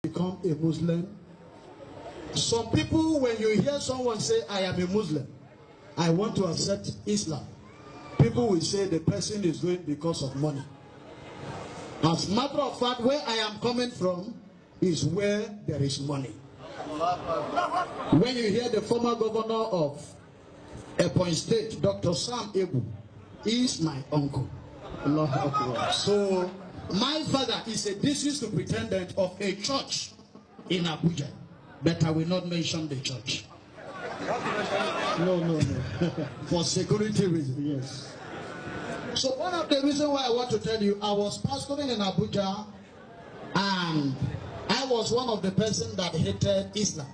become a Muslim. Some people, when you hear someone say, I am a Muslim, I want to accept Islam, people will say the person is going because of money. As a matter of fact, where I am coming from is where there is money. When you hear the former governor of Ebonyi State, Dr. Sam Igbo, is my uncle. So my father is a deceased superintendent of a church in Abuja, but I will not mention the church. No. For security reasons. Yes. So one of the reasons why I want to tell you, I was pastoring in Abuja, and I was one of the persons that hated Islam.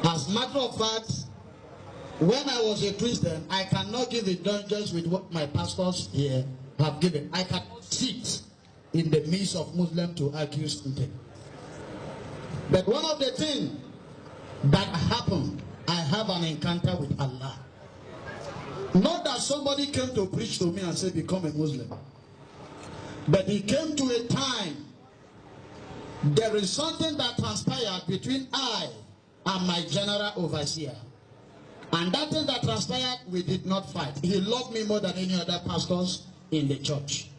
As a matter of fact, when I was a Christian, I cannot give indulgence with what my pastors here have given. I cannot sit in the midst of Muslims to argue something. But one of the things that happened, I have an encounter with Allah. Not that somebody came to preach to me and say, become a Muslim. But he came to a time, there is something that transpired between I and my general overseer. And that thing that transpired, we did not fight. He loved me more than any other pastors in the church.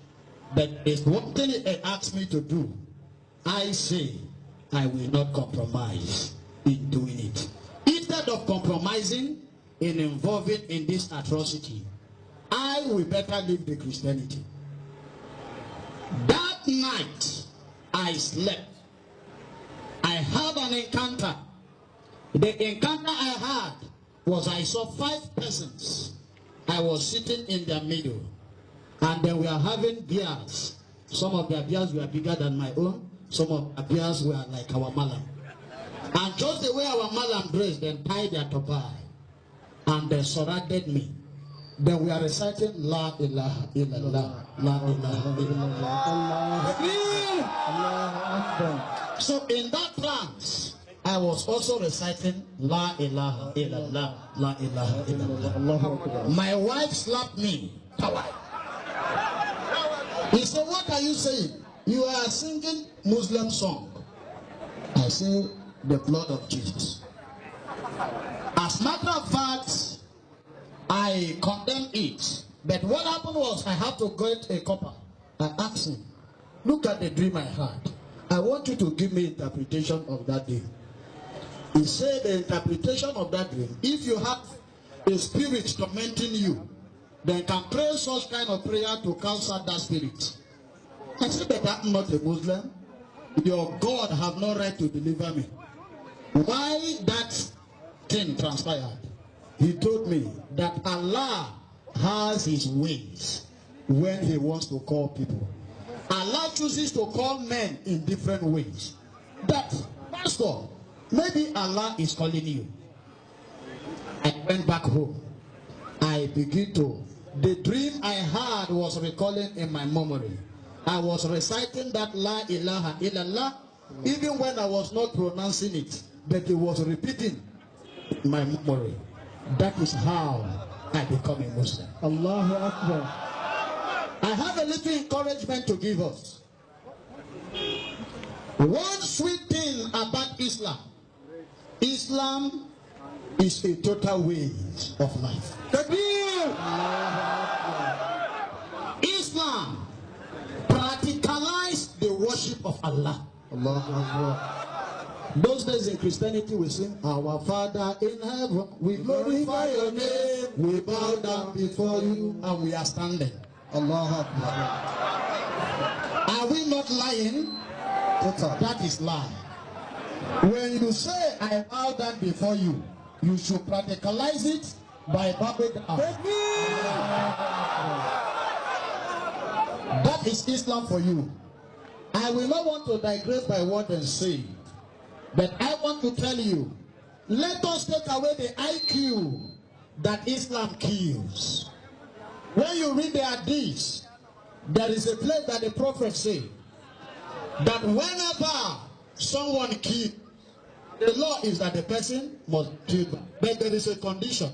But there's one thing he asked me to do. I say, I will not compromise in doing it. Instead of compromising in involving in this atrocity, I will better leave the Christianity. That night, I slept. I had an encounter. The encounter I had was I saw 5 persons. I was sitting in their middle, and then we are having beers. Some of their beers were bigger than my own. Some of their beers were like our malam. And just the way our malam dressed, then tied their tobai, and they surrounded me. Then we are reciting La ilaha illallah, La ilaha illallah. So in that trance, I was also reciting La ilaha illallah, La ilaha illallah. My wife slapped me. He said, what are you saying? You are singing Muslim song. I say, the blood of Jesus. As a matter of fact, I condemn it. But what happened was, I had to get a copper. I asked him, look at the dream I had. I want you to give me interpretation of that dream. He said the interpretation of that dream, if you have a spirit tormenting you, then can pray such kind of prayer to cast out that spirit. I said, but I'm not a Muslim. Your God have no right to deliver me. Why that thing transpired? He told me that Allah has his ways when he wants to call people. Allah chooses to call men in different ways. That, pastor, maybe Allah is calling you. I went back home. I began to, the dream I had was recalling in my memory. I was reciting that La ilaha illallah, even when I was not pronouncing it, but it was repeating my memory. That is how I become a Muslim. Allahu Akbar. I have a little encouragement to give us. One sweet thing about Islam. Islam is a total way of life. Islam practicalize the worship of Allah. Allahu Akbar. Those days in Christianity we sing, our Father in heaven, we glorify your name, we bow down before you, and we are standing. Allahu Akbar. Are we not lying? That is lie. When you say, I bow down before you, you should practicalize it by bowing down. That is Islam for you. I will not want to digress by what they say, but I want to tell you, let us take away the IQ that Islam kills. When you read the hadith, there is a place that the Prophet said that whenever someone kills, the law is that the person must kill, but there is a condition.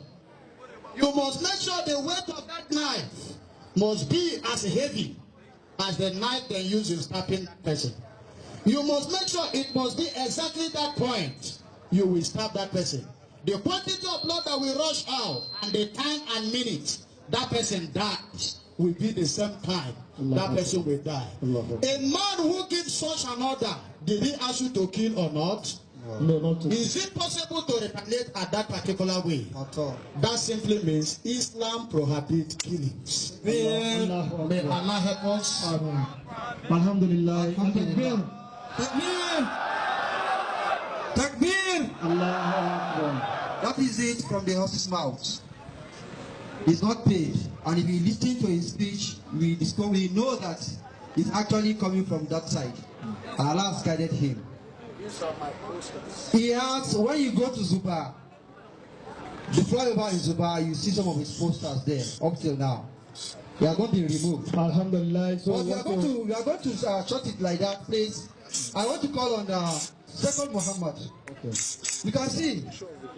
You must make sure the weight of that knife must be as heavy as the knife they use in stabbing the person. You must make sure it must be exactly that point you will stab that person. The quantity of blood that will rush out and the time and minute that person dies will be the same time that person will die. A man who gives such an order, did he ask you to kill or not? No, not to. Is it possible to retaliate at that particular way? At all. That simply means Islam prohibits killings. May Allah help us. Alhamdulillah. Takbir. Takbir. Takbir. Allah. That is it from the horse's mouth. He's not paid, and if you listen to his speech, we know that it's actually coming from that side. Allah has guided him. He asks, when you go to Zuba, the flyover in Zuba, you see some of his posters there up till now. They are going to be removed. Alhamdulillah. So but we are going to shut it like that, please. I want to call on Second Muhammad. Okay. You can see,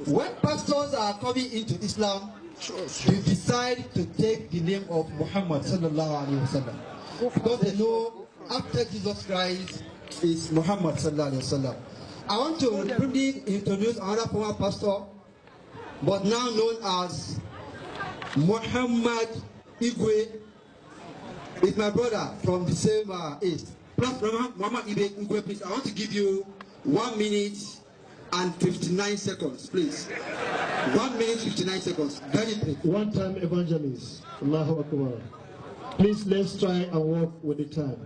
when pastors are coming into Islam, they decide to take the name of Muhammad sallallahu alaihi wasallam, because they know after Jesus Christ is Muhammad sallallahu alaihi wasallam. I want to briefly introduce another former pastor, but now known as Muhammad Igwe. It's my brother from the same age. Plus Muhammad Igwe, please. I want to give you 1 minute and 59 seconds, please. 1 minute 59 seconds. Very brief. One time evangelist. Allahu Akbar. Please let's try and work with the time.